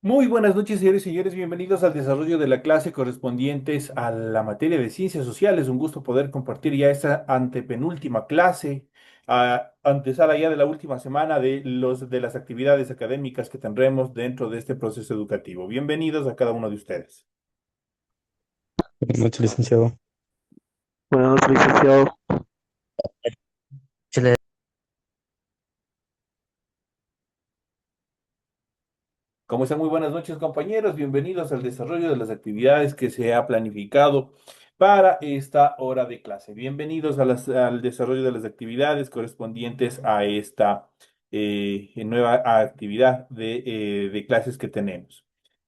Muy buenas noches, señores y señores. Bienvenidos al desarrollo de la clase correspondientes a la materia de ciencias sociales. Un gusto poder compartir ya esta antepenúltima clase, antesala ya de la última semana de las actividades académicas que tendremos dentro de este proceso educativo. Bienvenidos a cada uno de ustedes. Buenas noches, licenciado. Buenas noches, licenciado. Chile. Como están? Muy buenas noches, compañeros. Bienvenidos al desarrollo de las actividades que se ha planificado para esta hora de clase. Bienvenidos al desarrollo de las actividades correspondientes a esta nueva actividad de clases que tenemos.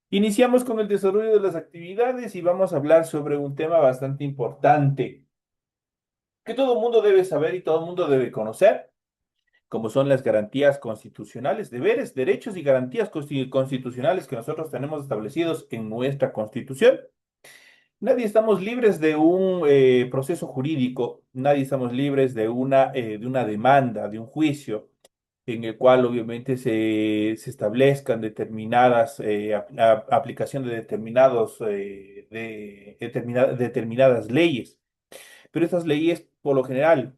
Iniciamos con el desarrollo de las actividades y vamos a hablar sobre un tema bastante importante que todo el mundo debe saber y todo el mundo debe conocer, como son las garantías constitucionales, deberes, derechos y garantías constitucionales que nosotros tenemos establecidos en nuestra Constitución. Nadie estamos libres de un proceso jurídico, nadie estamos libres de una demanda, de un juicio, en el cual obviamente se establezcan determinadas, aplicación de determinadas leyes. Pero estas leyes, por lo general,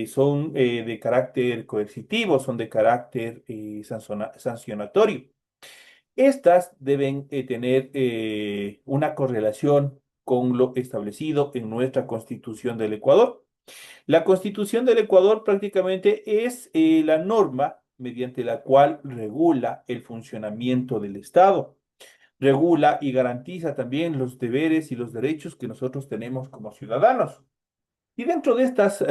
son de carácter coercitivo, son de carácter sancionatorio. Estas deben tener una correlación con lo establecido en nuestra Constitución del Ecuador. La Constitución del Ecuador prácticamente es la norma mediante la cual regula el funcionamiento del Estado, regula y garantiza también los deberes y los derechos que nosotros tenemos como ciudadanos. Y dentro de estas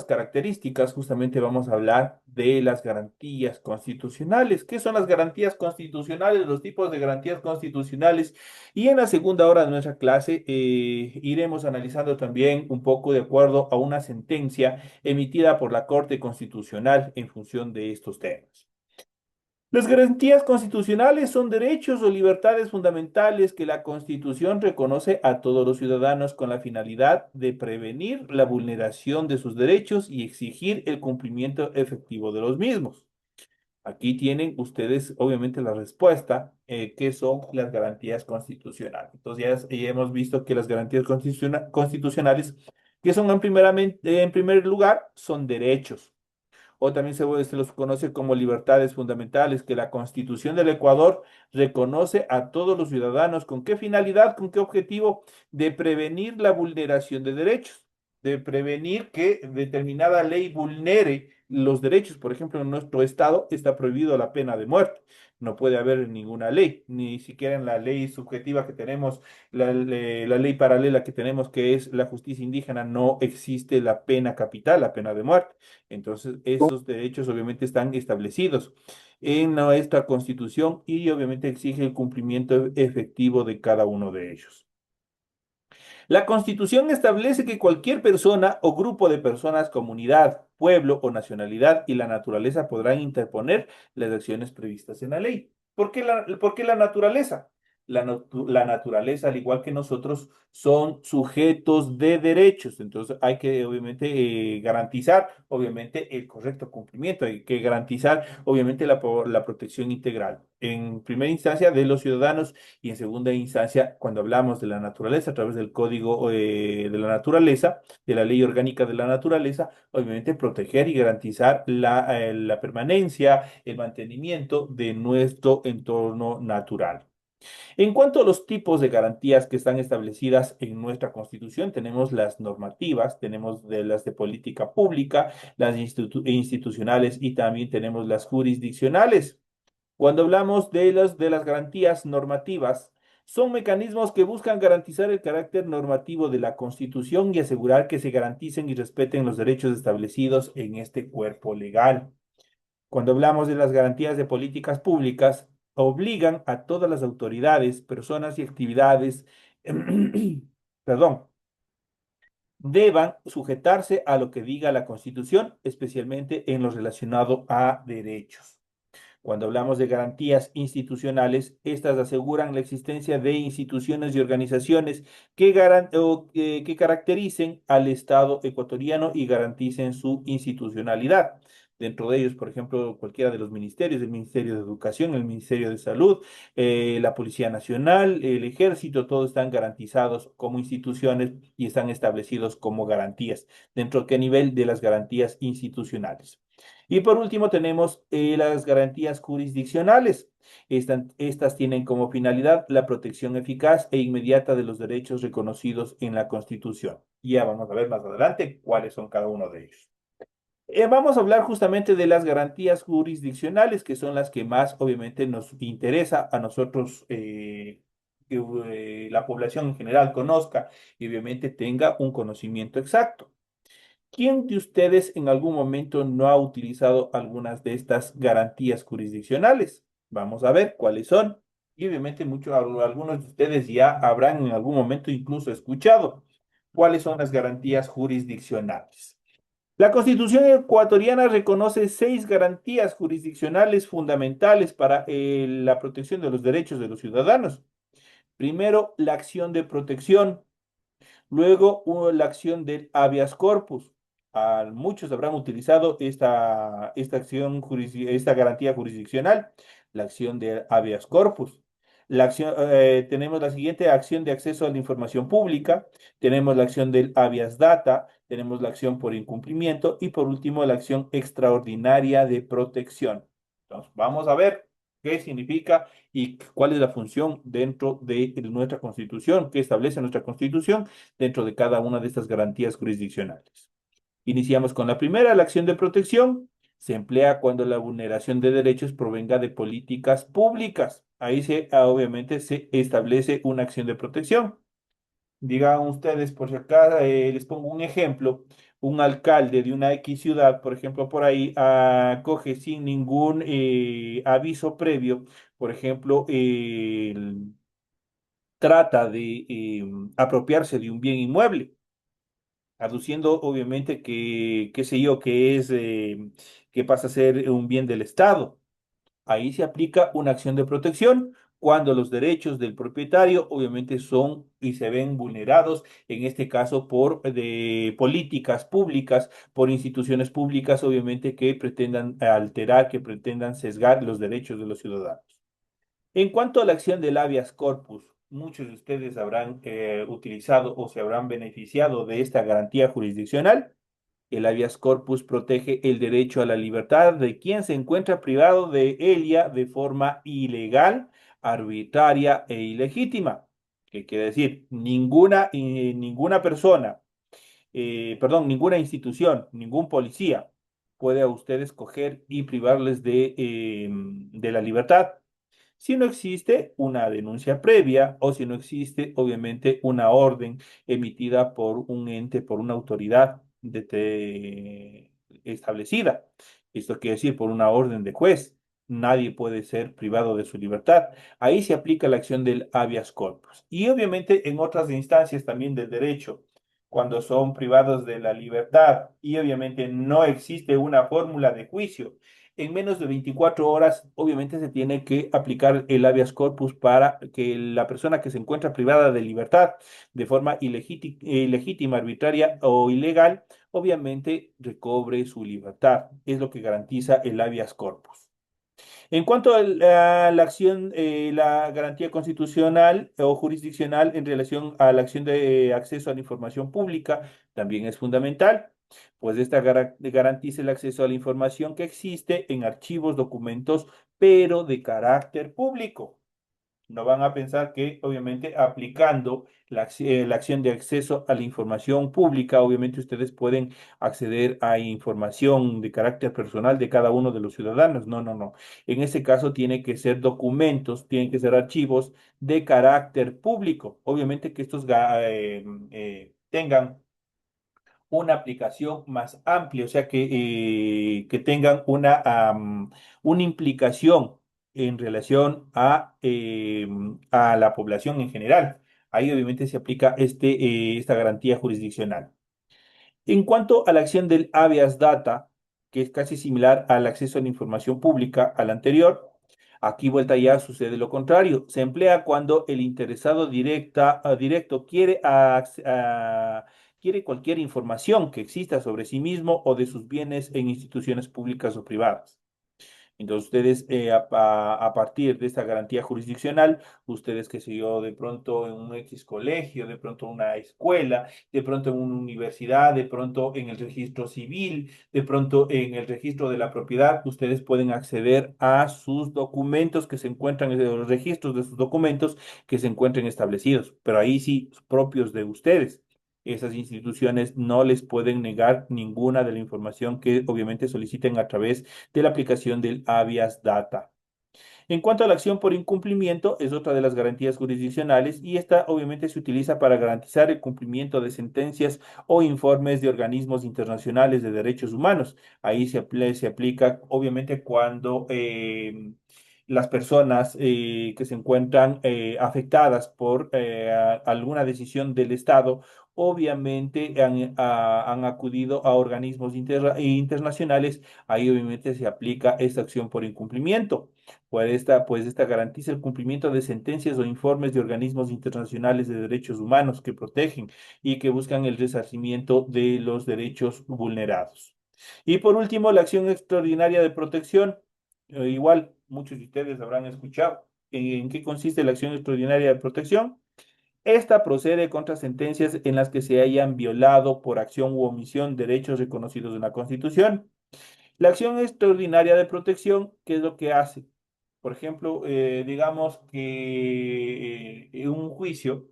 características, justamente vamos a hablar de las garantías constitucionales. ¿Qué son las garantías constitucionales? Los tipos de garantías constitucionales. Y en la segunda hora de nuestra clase iremos analizando también un poco de acuerdo a una sentencia emitida por la Corte Constitucional en función de estos temas. Las garantías constitucionales son derechos o libertades fundamentales que la Constitución reconoce a todos los ciudadanos con la finalidad de prevenir la vulneración de sus derechos y exigir el cumplimiento efectivo de los mismos. Aquí tienen ustedes, obviamente, la respuesta, que son las garantías constitucionales. Entonces, ya hemos visto que las garantías constitucionales, que son en primer lugar, son derechos o también se los conoce como libertades fundamentales, que la Constitución del Ecuador reconoce a todos los ciudadanos. ¿Con qué finalidad? ¿Con qué objetivo? De prevenir la vulneración de derechos, de prevenir que determinada ley vulnere los derechos. Por ejemplo, en nuestro estado está prohibido la pena de muerte. No puede haber ninguna ley, ni siquiera en la ley subjetiva que tenemos, la ley paralela que tenemos, que es la justicia indígena, no existe la pena capital, la pena de muerte. Entonces, esos derechos obviamente están establecidos en nuestra Constitución y obviamente exige el cumplimiento efectivo de cada uno de ellos. La Constitución establece que cualquier persona o grupo de personas, comunidad, pueblo o nacionalidad y la naturaleza podrán interponer las acciones previstas en la ley. ¿Por qué la naturaleza? La naturaleza, al igual que nosotros, son sujetos de derechos. Entonces hay que obviamente garantizar, obviamente, el correcto cumplimiento. Hay que garantizar, obviamente, la protección integral. En primera instancia de los ciudadanos y en segunda instancia, cuando hablamos de la naturaleza a través del Código de la Naturaleza, de la Ley Orgánica de la Naturaleza, obviamente proteger y garantizar la permanencia, el mantenimiento de nuestro entorno natural. En cuanto a los tipos de garantías que están establecidas en nuestra Constitución, tenemos las normativas, tenemos de las de política pública, las institucionales y también tenemos las jurisdiccionales. Cuando hablamos de las garantías normativas, son mecanismos que buscan garantizar el carácter normativo de la Constitución y asegurar que se garanticen y respeten los derechos establecidos en este cuerpo legal. Cuando hablamos de las garantías de políticas públicas, obligan a todas las autoridades, personas y actividades, perdón, deban sujetarse a lo que diga la Constitución, especialmente en lo relacionado a derechos. Cuando hablamos de garantías institucionales, estas aseguran la existencia de instituciones y organizaciones que caractericen al Estado ecuatoriano y garanticen su institucionalidad. Dentro de ellos, por ejemplo, cualquiera de los ministerios, el Ministerio de Educación, el Ministerio de Salud, la Policía Nacional, el Ejército, todos están garantizados como instituciones y están establecidos como garantías. ¿Dentro de qué nivel? De las garantías institucionales. Y por último tenemos las garantías jurisdiccionales. Estas tienen como finalidad la protección eficaz e inmediata de los derechos reconocidos en la Constitución. Ya vamos a ver más adelante cuáles son cada uno de ellos. Vamos a hablar justamente de las garantías jurisdiccionales, que son las que más obviamente nos interesa a nosotros, que la población en general conozca y obviamente tenga un conocimiento exacto. ¿Quién de ustedes en algún momento no ha utilizado algunas de estas garantías jurisdiccionales? Vamos a ver cuáles son. Y obviamente algunos de ustedes ya habrán en algún momento incluso escuchado cuáles son las garantías jurisdiccionales. La Constitución ecuatoriana reconoce 6 garantías jurisdiccionales fundamentales para la protección de los derechos de los ciudadanos. Primero, la acción de protección. Luego, la acción del habeas corpus. Muchos habrán utilizado esta garantía jurisdiccional, la acción del habeas corpus. Tenemos la siguiente acción de acceso a la información pública, tenemos la acción del habeas data, tenemos la acción por incumplimiento y por último la acción extraordinaria de protección. Entonces, vamos a ver qué significa y cuál es la función dentro de nuestra Constitución, qué establece nuestra Constitución dentro de cada una de estas garantías jurisdiccionales. Iniciamos con la primera, la acción de protección. Se emplea cuando la vulneración de derechos provenga de políticas públicas. Ahí obviamente se establece una acción de protección. Digan ustedes, por si acá les pongo un ejemplo, un alcalde de una X ciudad, por ejemplo, por ahí, coge sin ningún aviso previo, por ejemplo, trata de apropiarse de un bien inmueble, aduciendo obviamente que, qué sé yo, que pasa a ser un bien del Estado. Ahí se aplica una acción de protección cuando los derechos del propietario obviamente son y se ven vulnerados, en este caso por de políticas públicas, por instituciones públicas, obviamente que pretendan alterar, que pretendan sesgar los derechos de los ciudadanos. En cuanto a la acción del habeas corpus, muchos de ustedes habrán utilizado o se habrán beneficiado de esta garantía jurisdiccional. El habeas corpus protege el derecho a la libertad de quien se encuentra privado de ella de forma ilegal, arbitraria e ilegítima. ¿Qué quiere decir? Ninguna persona, perdón, ninguna institución, ningún policía puede a ustedes coger y privarles de la libertad si no existe una denuncia previa o si no existe, obviamente, una orden emitida por un ente, por una autoridad establecida. Esto quiere decir por una orden de juez. Nadie puede ser privado de su libertad. Ahí se aplica la acción del habeas corpus. Y obviamente en otras instancias también del derecho, cuando son privados de la libertad y obviamente no existe una fórmula de juicio en menos de 24 horas, obviamente se tiene que aplicar el habeas corpus para que la persona que se encuentra privada de libertad de forma ilegítima, arbitraria o ilegal, obviamente recobre su libertad. Es lo que garantiza el habeas corpus. En cuanto a la acción, la garantía constitucional o jurisdiccional en relación a la acción de acceso a la información pública, también es fundamental, pues esta garantiza el acceso a la información que existe en archivos, documentos, pero de carácter público. No van a pensar que, obviamente, aplicando la acción de acceso a la información pública, obviamente ustedes pueden acceder a información de carácter personal de cada uno de los ciudadanos. No, no, no. En ese caso, tiene que ser documentos, tienen que ser archivos de carácter público. Obviamente que estos tengan una aplicación más amplia, o sea, que tengan una implicación en relación a la población en general. Ahí obviamente se aplica esta garantía jurisdiccional. En cuanto a la acción del habeas data, que es casi similar al acceso a la información pública, al anterior. Aquí vuelta ya sucede lo contrario. Se emplea cuando el interesado directo quiere cualquier información que exista sobre sí mismo o de sus bienes en instituciones públicas o privadas. Entonces, ustedes, a partir de esta garantía jurisdiccional, ustedes, qué sé yo, de pronto en un X colegio, de pronto en una escuela, de pronto en una universidad, de pronto en el registro civil, de pronto en el registro de la propiedad, ustedes pueden acceder a sus documentos que se encuentran, los registros de sus documentos que se encuentren establecidos, pero ahí sí, propios de ustedes. Esas instituciones no les pueden negar ninguna de la información que obviamente soliciten a través de la aplicación del habeas data. En cuanto a la acción por incumplimiento, es otra de las garantías jurisdiccionales y esta obviamente se utiliza para garantizar el cumplimiento de sentencias o informes de organismos internacionales de derechos humanos. Ahí se aplica obviamente cuando las personas que se encuentran afectadas por alguna decisión del Estado obviamente han acudido a organismos internacionales, ahí obviamente se aplica esta acción por incumplimiento. Pues esta garantiza el cumplimiento de sentencias o informes de organismos internacionales de derechos humanos que protegen y que buscan el resarcimiento de los derechos vulnerados. Y por último, la acción extraordinaria de protección. Igual, muchos de ustedes habrán escuchado en qué consiste la acción extraordinaria de protección. Esta procede contra sentencias en las que se hayan violado por acción u omisión derechos reconocidos en la Constitución. La acción extraordinaria de protección, ¿qué es lo que hace? Por ejemplo, digamos que en un juicio,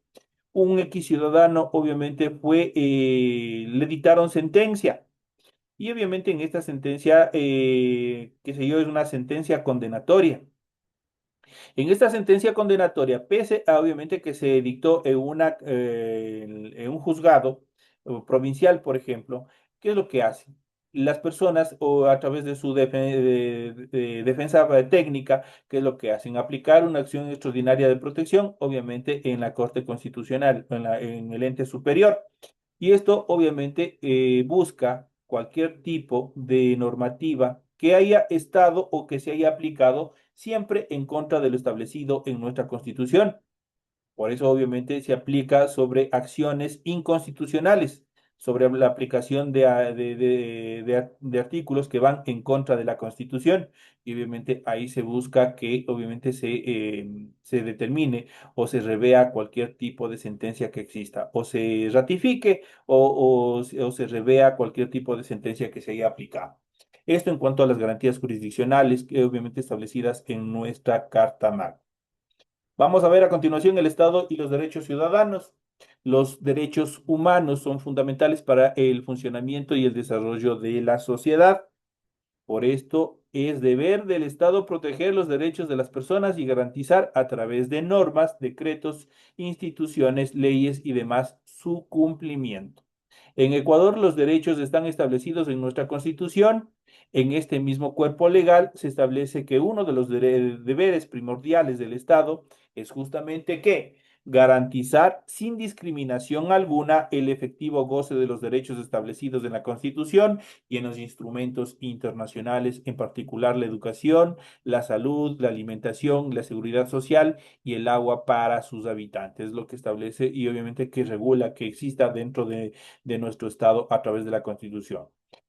un X ciudadano obviamente le dictaron sentencia y obviamente en esta sentencia, qué sé yo, es una sentencia condenatoria. En esta sentencia condenatoria, pese a obviamente que se dictó en un juzgado provincial, por ejemplo, ¿qué es lo que hacen? Las personas, o a través de su defensa técnica, ¿qué es lo que hacen? Aplicar una acción extraordinaria de protección, obviamente en la Corte Constitucional, en el ente superior. Y esto obviamente busca cualquier tipo de normativa que haya estado o que se haya aplicado siempre en contra de lo establecido en nuestra Constitución. Por eso, obviamente, se aplica sobre acciones inconstitucionales, sobre la aplicación de artículos que van en contra de la Constitución. Y obviamente ahí se busca que obviamente se determine o se revea cualquier tipo de sentencia que exista, o se ratifique o se revea cualquier tipo de sentencia que se haya aplicado. Esto en cuanto a las garantías jurisdiccionales, que obviamente establecidas en nuestra Carta Magna. Vamos a ver a continuación el Estado y los derechos ciudadanos. Los derechos humanos son fundamentales para el funcionamiento y el desarrollo de la sociedad. Por esto, es deber del Estado proteger los derechos de las personas y garantizar a través de normas, decretos, instituciones, leyes y demás su cumplimiento. En Ecuador, los derechos están establecidos en nuestra Constitución. En este mismo cuerpo legal se establece que uno de los deberes primordiales del Estado es justamente que garantizar sin discriminación alguna el efectivo goce de los derechos establecidos en la Constitución y en los instrumentos internacionales, en particular la educación, la salud, la alimentación, la seguridad social y el agua para sus habitantes, lo que establece y obviamente que regula que exista dentro de nuestro Estado a través de la Constitución.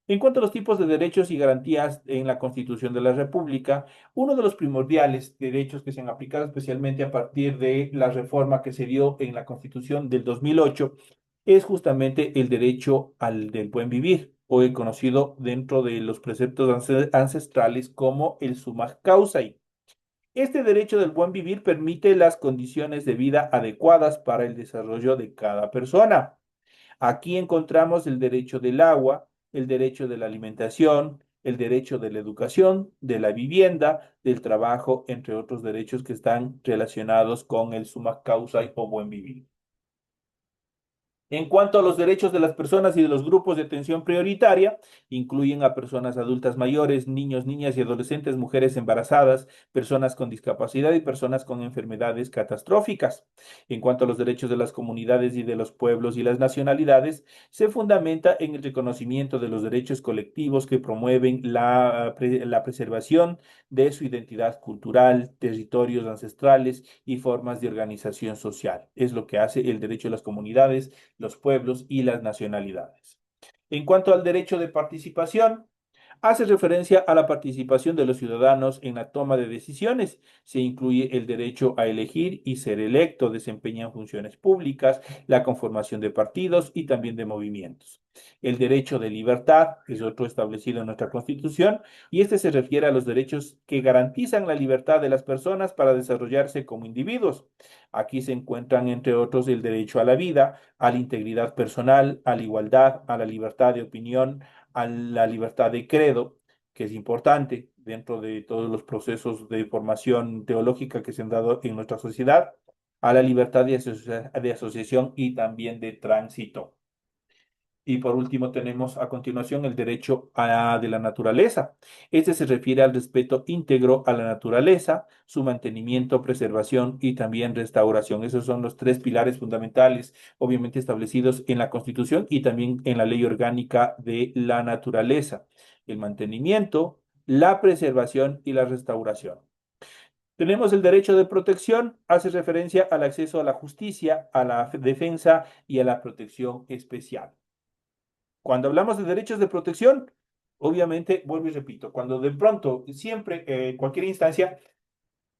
En cuanto a los tipos de derechos y garantías en la Constitución de la República, uno de los primordiales derechos que se han aplicado especialmente a partir de la reforma que se dio en la Constitución del 2008 es justamente el derecho al del buen vivir, hoy conocido dentro de los preceptos ancestrales como el summa causa. Este derecho del buen vivir permite las condiciones de vida adecuadas para el desarrollo de cada persona. Aquí encontramos el derecho del agua, el derecho de la alimentación, el derecho de la educación, de la vivienda, del trabajo, entre otros derechos que están relacionados con el summa causa o buen vivir. En cuanto a los derechos de las personas y de los grupos de atención prioritaria, incluyen a personas adultas mayores, niños, niñas y adolescentes, mujeres embarazadas, personas con discapacidad y personas con enfermedades catastróficas. En cuanto a los derechos de las comunidades y de los pueblos y las nacionalidades, se fundamenta en el reconocimiento de los derechos colectivos que promueven la preservación de su identidad cultural, territorios ancestrales y formas de organización social. Es lo que hace el derecho de las comunidades, los pueblos y las nacionalidades. En cuanto al derecho de participación, hace referencia a la participación de los ciudadanos en la toma de decisiones. Se incluye el derecho a elegir y ser electo, desempeñan funciones públicas, la conformación de partidos y también de movimientos. El derecho de libertad es otro establecido en nuestra Constitución y este se refiere a los derechos que garantizan la libertad de las personas para desarrollarse como individuos. Aquí se encuentran, entre otros, el derecho a la vida, a la integridad personal, a la igualdad, a la libertad de opinión, a la libertad de credo, que es importante dentro de todos los procesos de formación teológica que se han dado en nuestra sociedad, a la libertad de asociación y también de tránsito. Y por último tenemos a continuación el derecho de la naturaleza. Este se refiere al respeto íntegro a la naturaleza, su mantenimiento, preservación y también restauración. Esos son los tres pilares fundamentales, obviamente establecidos en la Constitución y también en la Ley Orgánica de la Naturaleza. El mantenimiento, la preservación y la restauración. Tenemos el derecho de protección, hace referencia al acceso a la justicia, a la defensa y a la protección especial. Cuando hablamos de derechos de protección, obviamente, vuelvo y repito, cuando de pronto, siempre, en cualquier instancia,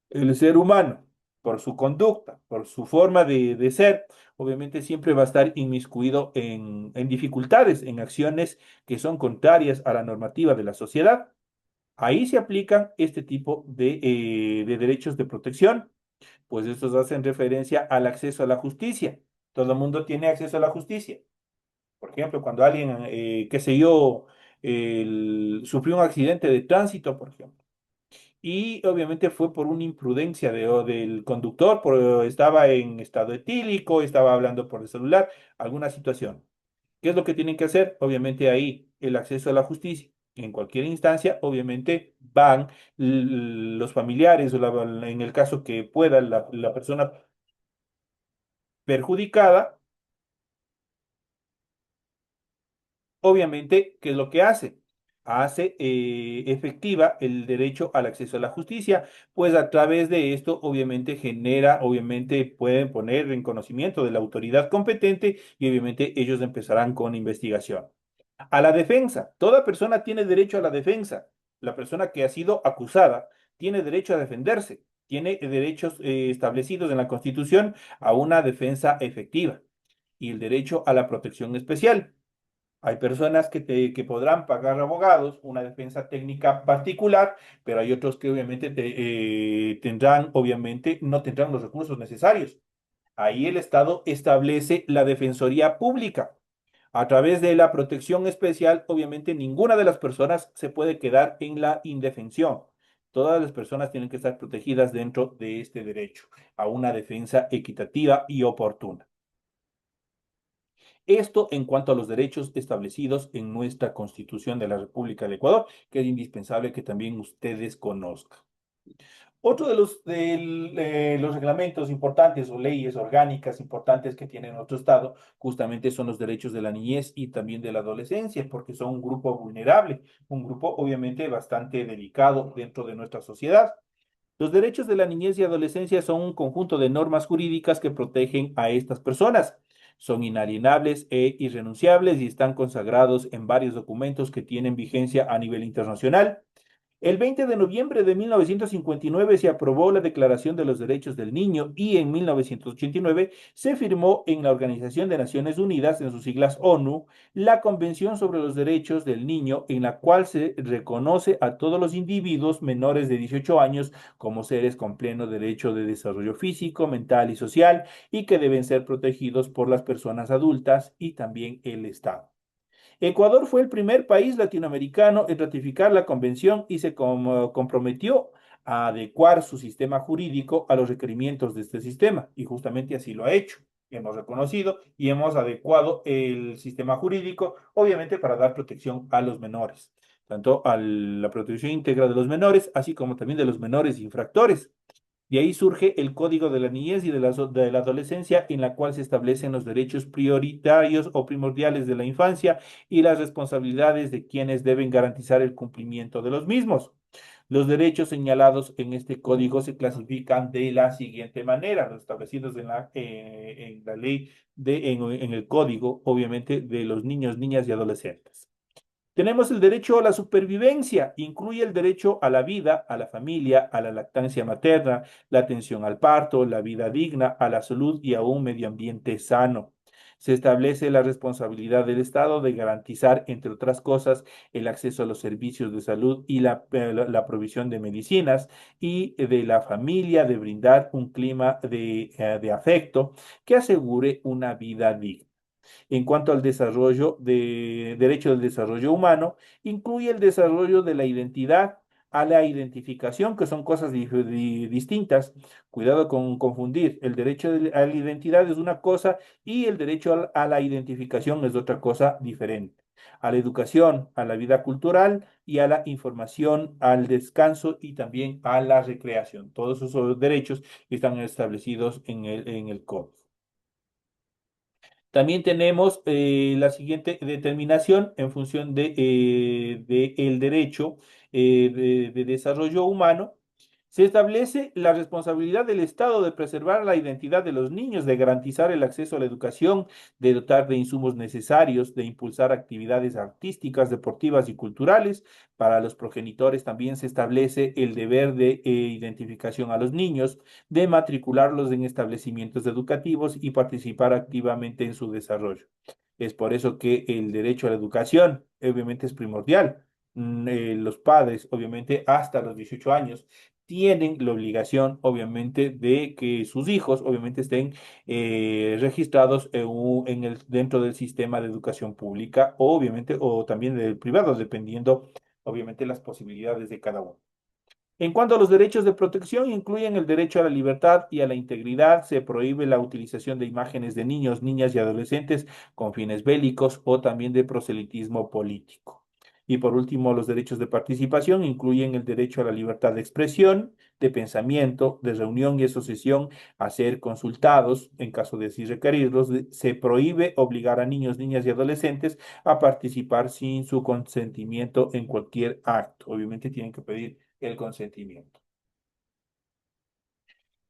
el ser humano, por su conducta, por su forma de ser, obviamente siempre va a estar inmiscuido en dificultades, en acciones que son contrarias a la normativa de la sociedad. Ahí se aplican este tipo de derechos de protección, pues estos hacen referencia al acceso a la justicia. Todo el mundo tiene acceso a la justicia. Por ejemplo, cuando alguien, qué sé yo, sufrió un accidente de tránsito, por ejemplo, y obviamente fue por una imprudencia del conductor, estaba en estado etílico, estaba hablando por el celular, alguna situación. ¿Qué es lo que tienen que hacer? Obviamente ahí el acceso a la justicia. En cualquier instancia, obviamente van los familiares, o en el caso que pueda la persona perjudicada. Obviamente, ¿qué es lo que hace? Hace efectiva el derecho al acceso a la justicia, pues a través de esto obviamente genera, obviamente pueden poner en conocimiento de la autoridad competente y obviamente ellos empezarán con investigación. A la defensa, toda persona tiene derecho a la defensa. La persona que ha sido acusada tiene derecho a defenderse, tiene derechos establecidos en la Constitución a una defensa efectiva y el derecho a la protección especial. Hay personas que podrán pagar abogados, una defensa técnica particular, pero hay otros que obviamente tendrán, obviamente, no tendrán los recursos necesarios. Ahí el Estado establece la defensoría pública. A través de la protección especial, obviamente, ninguna de las personas se puede quedar en la indefensión. Todas las personas tienen que estar protegidas dentro de este derecho a una defensa equitativa y oportuna. Esto en cuanto a los derechos establecidos en nuestra Constitución de la República del Ecuador, que es indispensable que también ustedes conozcan. Otro de los reglamentos importantes o leyes orgánicas importantes que tiene nuestro Estado justamente son los derechos de la niñez y también de la adolescencia, porque son un grupo vulnerable, un grupo obviamente bastante delicado dentro de nuestra sociedad. Los derechos de la niñez y adolescencia son un conjunto de normas jurídicas que protegen a estas personas. Son inalienables e irrenunciables y están consagrados en varios documentos que tienen vigencia a nivel internacional. El 20 de noviembre de 1959 se aprobó la Declaración de los Derechos del Niño y en 1989 se firmó en la Organización de Naciones Unidas, en sus siglas ONU, la Convención sobre los Derechos del Niño, en la cual se reconoce a todos los individuos menores de 18 años como seres con pleno derecho de desarrollo físico, mental y social y que deben ser protegidos por las personas adultas y también el Estado. Ecuador fue el primer país latinoamericano en ratificar la convención y se comprometió a adecuar su sistema jurídico a los requerimientos de este sistema, y justamente así lo ha hecho. hemos reconocido y hemos adecuado el sistema jurídico, obviamente para dar protección a los menores, tanto a la protección íntegra de los menores, así como también de los menores infractores. De ahí surge el Código de la Niñez y de la Adolescencia, en la cual se establecen los derechos prioritarios o primordiales de la infancia y las responsabilidades de quienes deben garantizar el cumplimiento de los mismos. Los derechos señalados en este código se clasifican de la siguiente manera, los establecidos en la ley, en el código, obviamente, de los niños, niñas y adolescentes. Tenemos el derecho a la supervivencia, incluye el derecho a la vida, a la familia, a la lactancia materna, la atención al parto, la vida digna, a la salud y a un medio ambiente sano. Se establece la responsabilidad del Estado de garantizar, entre otras cosas, el acceso a los servicios de salud y la provisión de medicinas y de la familia de brindar un clima de afecto que asegure una vida digna. En cuanto al desarrollo de derecho del desarrollo humano, incluye el desarrollo de la identidad a la identificación, que son cosas distintas. Cuidado con confundir. El derecho a la identidad es una cosa y el derecho a la identificación es otra cosa diferente. A la educación, a la vida cultural y a la información, al descanso y también a la recreación. Todos esos derechos están establecidos en el código. También tenemos la siguiente determinación en función de el derecho de desarrollo humano. Se establece la responsabilidad del Estado de preservar la identidad de los niños, de garantizar el acceso a la educación, de dotar de insumos necesarios, de impulsar actividades artísticas, deportivas y culturales. Para los progenitores también se establece el deber de identificación a los niños, de matricularlos en establecimientos educativos y participar activamente en su desarrollo. Es por eso que el derecho a la educación obviamente es primordial. Los padres, obviamente, hasta los 18 años, tienen la obligación, obviamente, de que sus hijos, obviamente, estén registrados dentro del sistema de educación pública, obviamente, o también del privado, dependiendo, obviamente, las posibilidades de cada uno. En cuanto a los derechos de protección, incluyen el derecho a la libertad y a la integridad. Se prohíbe la utilización de imágenes de niños, niñas y adolescentes con fines bélicos o también de proselitismo político. Y por último, los derechos de participación incluyen el derecho a la libertad de expresión, de pensamiento, de reunión y asociación, a ser consultados en caso de así requerirlos. Se prohíbe obligar a niños, niñas y adolescentes a participar sin su consentimiento en cualquier acto. Obviamente tienen que pedir el consentimiento.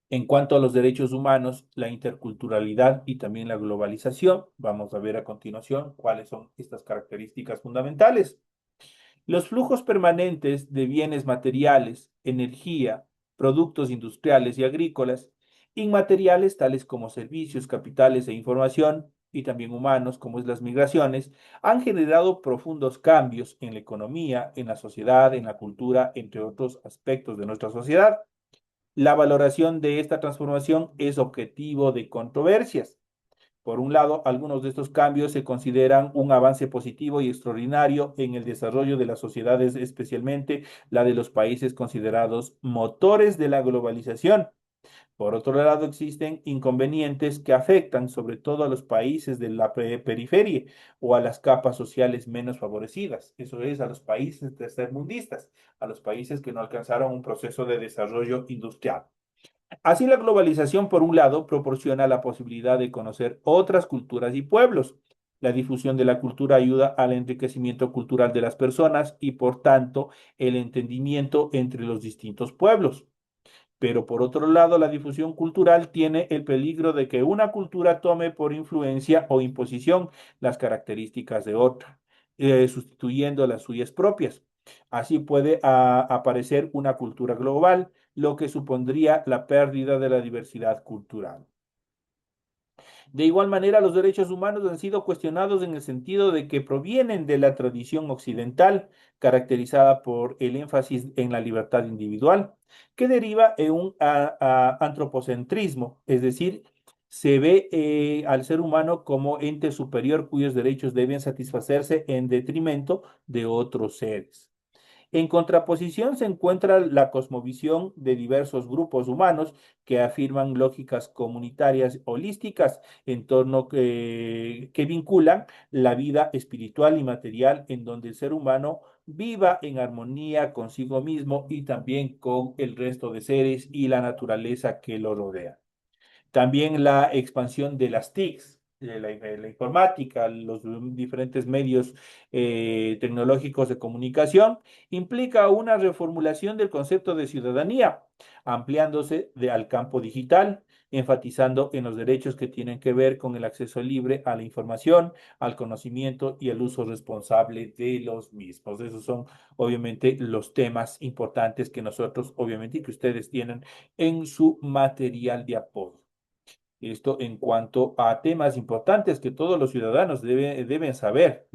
En cuanto a los derechos humanos, la interculturalidad y también la globalización, vamos a ver a continuación cuáles son estas características fundamentales. Los flujos permanentes de bienes materiales, energía, productos industriales y agrícolas, inmateriales tales como servicios, capitales e información, y también humanos como es las migraciones, han generado profundos cambios en la economía, en la sociedad, en la cultura, entre otros aspectos de nuestra sociedad. La valoración de esta transformación es objetivo de controversias. Por un lado, algunos de estos cambios se consideran un avance positivo y extraordinario en el desarrollo de las sociedades, especialmente la de los países considerados motores de la globalización. Por otro lado, existen inconvenientes que afectan sobre todo a los países de la periferia o a las capas sociales menos favorecidas, eso es, a los países tercermundistas, a los países que no alcanzaron un proceso de desarrollo industrial. Así, la globalización, por un lado, proporciona la posibilidad de conocer otras culturas y pueblos. La difusión de la cultura ayuda al enriquecimiento cultural de las personas y, por tanto, el entendimiento entre los distintos pueblos. Pero por otro lado, la difusión cultural tiene el peligro de que una cultura tome por influencia o imposición las características de otra, sustituyendo las suyas propias. Así puede aparecer una cultura global, lo que supondría la pérdida de la diversidad cultural. De igual manera, los derechos humanos han sido cuestionados en el sentido de que provienen de la tradición occidental, caracterizada por el énfasis en la libertad individual, que deriva en un antropocentrismo, es decir, se ve al ser humano como ente superior cuyos derechos deben satisfacerse en detrimento de otros seres. En contraposición se encuentra la cosmovisión de diversos grupos humanos que afirman lógicas comunitarias holísticas en torno que vinculan la vida espiritual y material en donde el ser humano viva en armonía consigo mismo y también con el resto de seres y la naturaleza que lo rodea. También la expansión de las TICs, la informática, los diferentes medios tecnológicos de comunicación, implica una reformulación del concepto de ciudadanía, ampliándose al campo digital, enfatizando en los derechos que tienen que ver con el acceso libre a la información, al conocimiento y el uso responsable de los mismos. Esos son obviamente los temas importantes que nosotros, obviamente, y que ustedes tienen en su material de apoyo. Esto en cuanto a temas importantes que todos los ciudadanos deben saber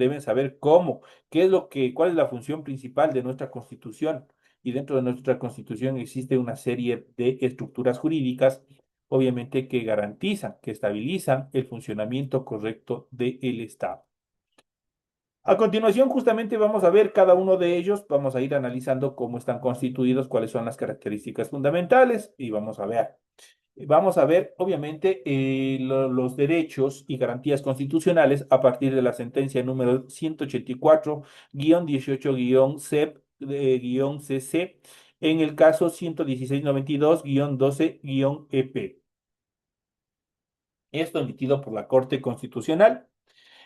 cómo, qué es lo que, cuál es la función principal de nuestra Constitución. Y dentro de nuestra Constitución existe una serie de estructuras jurídicas, obviamente, que garantizan, que estabilizan el funcionamiento correcto del Estado. A continuación, justamente vamos a ver cada uno de ellos, vamos a ir analizando cómo están constituidos, cuáles son las características fundamentales y vamos a ver. Vamos a ver, obviamente, los derechos y garantías constitucionales a partir de la sentencia número 184-18-CEP-CC en el caso 11692-12-EP. Esto emitido por la Corte Constitucional.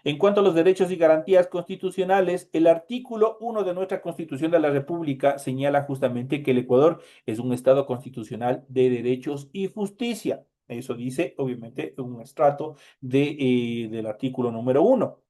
En cuanto a los derechos y garantías constitucionales, el artículo 1 de nuestra Constitución de la República señala justamente que el Ecuador es un Estado constitucional de derechos y justicia. Eso dice, obviamente, un extracto del artículo número 1.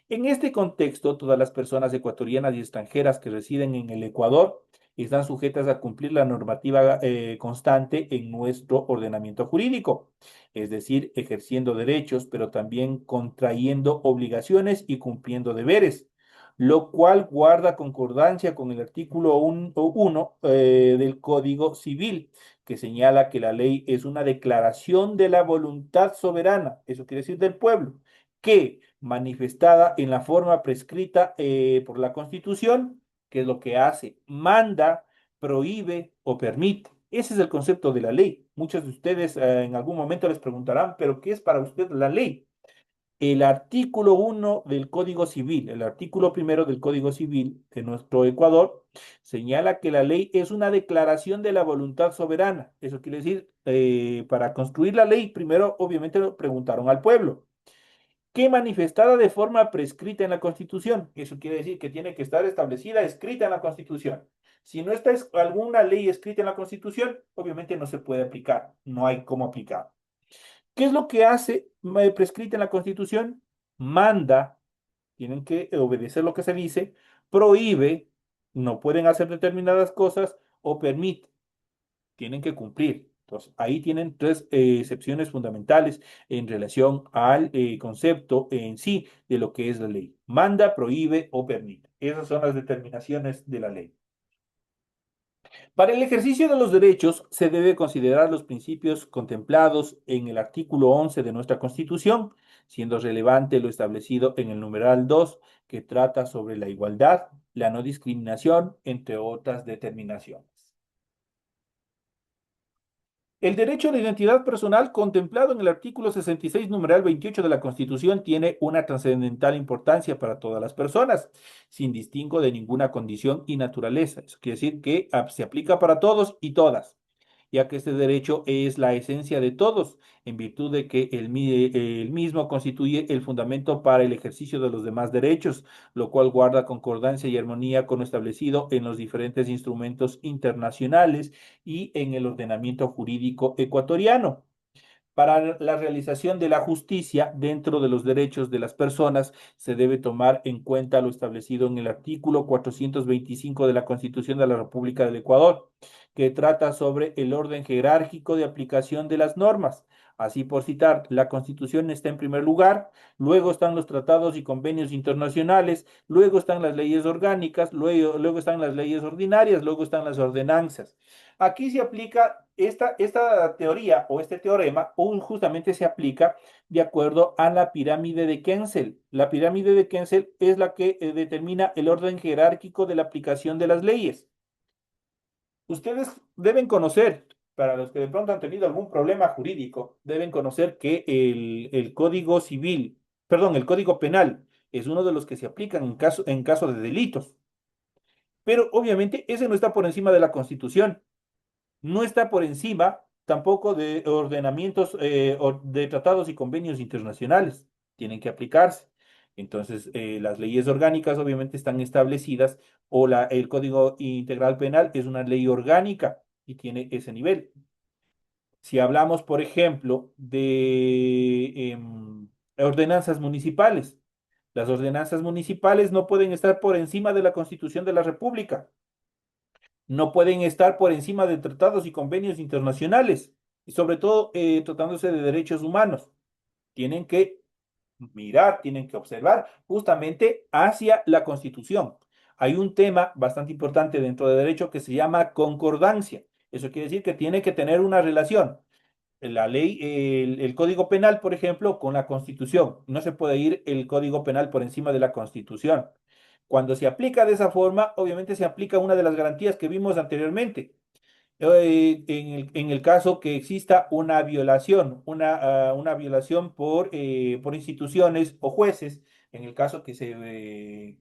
En este contexto, todas las personas ecuatorianas y extranjeras que residen en el Ecuador están sujetas a cumplir la normativa constante en nuestro ordenamiento jurídico, es decir, ejerciendo derechos, pero también contrayendo obligaciones y cumpliendo deberes, lo cual guarda concordancia con el artículo 1 del Código Civil, que señala que la ley es una declaración de la voluntad soberana, eso quiere decir del pueblo, que manifestada en la forma prescrita por la Constitución, que es lo que hace, manda, prohíbe o permite. Ese es el concepto de la ley. Muchos de ustedes en algún momento les preguntarán, pero ¿qué es para usted la ley? El artículo 1 del Código Civil, el artículo primero del Código Civil de nuestro Ecuador, señala que la ley es una declaración de la voluntad soberana. Eso quiere decir, para construir la ley, primero obviamente lo preguntaron al pueblo que manifestada de forma prescrita en la Constitución. Eso quiere decir que tiene que estar establecida, escrita en la Constitución. Si no está alguna ley escrita en la Constitución, obviamente no se puede aplicar, no hay cómo aplicar. ¿Qué es lo que hace prescrita en la Constitución? Manda, tienen que obedecer lo que se dice, prohíbe, no pueden hacer determinadas cosas o permite, tienen que cumplir. Entonces, ahí tienen tres excepciones fundamentales en relación al concepto en sí de lo que es la ley. Manda, prohíbe o permite. Esas son las determinaciones de la ley. Para el ejercicio de los derechos se debe considerar los principios contemplados en el artículo 11 de nuestra Constitución, siendo relevante lo establecido en el numeral 2, que trata sobre la igualdad, la no discriminación, entre otras determinaciones. El derecho a la identidad personal contemplado en el artículo 66, numeral 28 de la Constitución tiene una trascendental importancia para todas las personas, sin distingo de ninguna condición y naturaleza. Eso quiere decir que se aplica para todos y todas, ya que este derecho es la esencia de todos, en virtud de que el mismo constituye el fundamento para el ejercicio de los demás derechos, lo cual guarda concordancia y armonía con lo establecido en los diferentes instrumentos internacionales y en el ordenamiento jurídico ecuatoriano. Para la realización de la justicia dentro de los derechos de las personas se debe tomar en cuenta lo establecido en el artículo 425 de la Constitución de la República del Ecuador, que trata sobre el orden jerárquico de aplicación de las normas. Así por citar, la Constitución está en primer lugar, luego están los tratados y convenios internacionales, luego están las leyes orgánicas, luego están las leyes ordinarias, luego están las ordenanzas. Aquí se aplica esta teoría o este teorema justamente se aplica de acuerdo a la pirámide de Kensel. La pirámide de Kensel es la que determina el orden jerárquico de la aplicación de las leyes. Ustedes deben conocer, para los que de pronto han tenido algún problema jurídico, deben conocer que el Código Civil, perdón, el Código Penal es uno de los que se aplican en caso de delitos. Pero obviamente ese no está por encima de la Constitución, no está por encima tampoco de ordenamientos o de tratados y convenios internacionales. Tienen que aplicarse. Entonces, las leyes orgánicas obviamente están establecidas o el Código Integral Penal es una ley orgánica y tiene ese nivel. Si hablamos, por ejemplo, de ordenanzas municipales, las ordenanzas municipales no pueden estar por encima de la Constitución de la República, no pueden estar por encima de tratados y convenios internacionales, y sobre todo tratándose de derechos humanos. Tienen que mirar, tienen que observar justamente hacia la Constitución. Hay un tema bastante importante dentro de derecho que se llama concordancia. Eso quiere decir que tiene que tener una relación la ley, el Código Penal, por ejemplo, con la Constitución. No se puede ir el Código Penal por encima de la Constitución. Cuando se aplica de esa forma, obviamente se aplica una de las garantías que vimos anteriormente. En el caso que exista una violación, una violación por instituciones o jueces, en el caso que se dé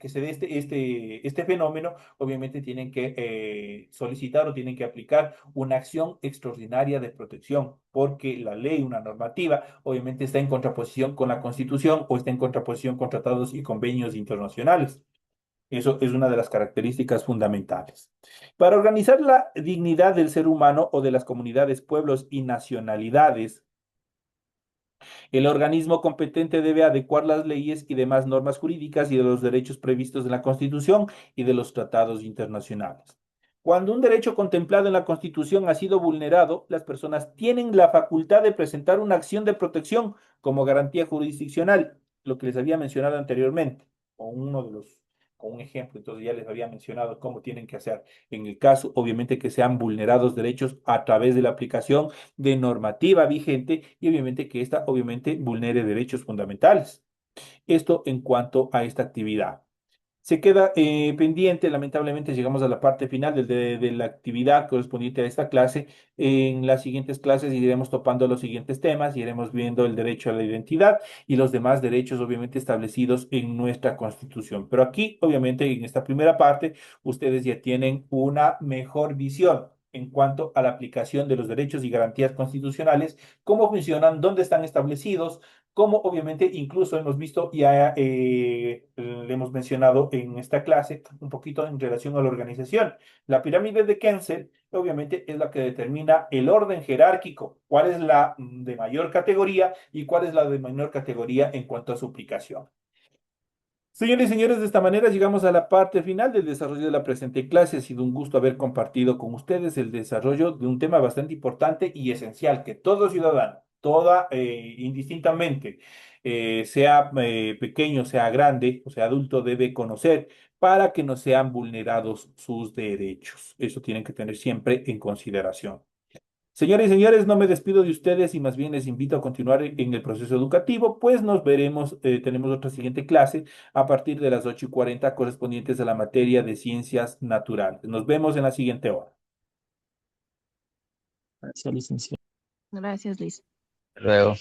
este fenómeno, obviamente tienen que solicitar o tienen que aplicar una acción extraordinaria de protección, porque la ley, una normativa, obviamente está en contraposición con la Constitución o está en contraposición con tratados y convenios internacionales. Eso es una de las características fundamentales. Para organizar la dignidad del ser humano o de las comunidades, pueblos y nacionalidades, el organismo competente debe adecuar las leyes y demás normas jurídicas y de los derechos previstos en la Constitución y de los tratados internacionales. Cuando un derecho contemplado en la Constitución ha sido vulnerado, las personas tienen la facultad de presentar una acción de protección como garantía jurisdiccional, lo que les había mencionado anteriormente, o uno de los, con un ejemplo, entonces ya les había mencionado cómo tienen que hacer en el caso, obviamente, que sean vulnerados derechos a través de la aplicación de normativa vigente y obviamente que esta obviamente vulnere derechos fundamentales. Esto en cuanto a esta actividad. Se queda pendiente, lamentablemente llegamos a la parte final de la actividad correspondiente a esta clase. En las siguientes clases iremos topando los siguientes temas, iremos viendo el derecho a la identidad y los demás derechos obviamente establecidos en nuestra Constitución. Pero aquí, obviamente, en esta primera parte, ustedes ya tienen una mejor visión en cuanto a la aplicación de los derechos y garantías constitucionales, cómo funcionan, dónde están establecidos, como obviamente incluso hemos visto, ya le hemos mencionado en esta clase un poquito en relación a la organización. La pirámide de Kensel obviamente es la que determina el orden jerárquico, cuál es la de mayor categoría y cuál es la de menor categoría en cuanto a su aplicación. Señores y señores, de esta manera llegamos a la parte final del desarrollo de la presente clase. Ha sido un gusto haber compartido con ustedes el desarrollo de un tema bastante importante y esencial que todo ciudadano, toda, indistintamente, sea pequeño, sea grande o sea adulto, debe conocer para que no sean vulnerados sus derechos. Eso tienen que tener siempre en consideración. Señores y señores, no me despido de ustedes y más bien les invito a continuar en el proceso educativo, pues nos veremos, tenemos otra siguiente clase a partir de las 8:40 correspondientes a la materia de ciencias naturales. Nos vemos en la siguiente hora. Gracias, licenciado. Gracias, Liz. Luego.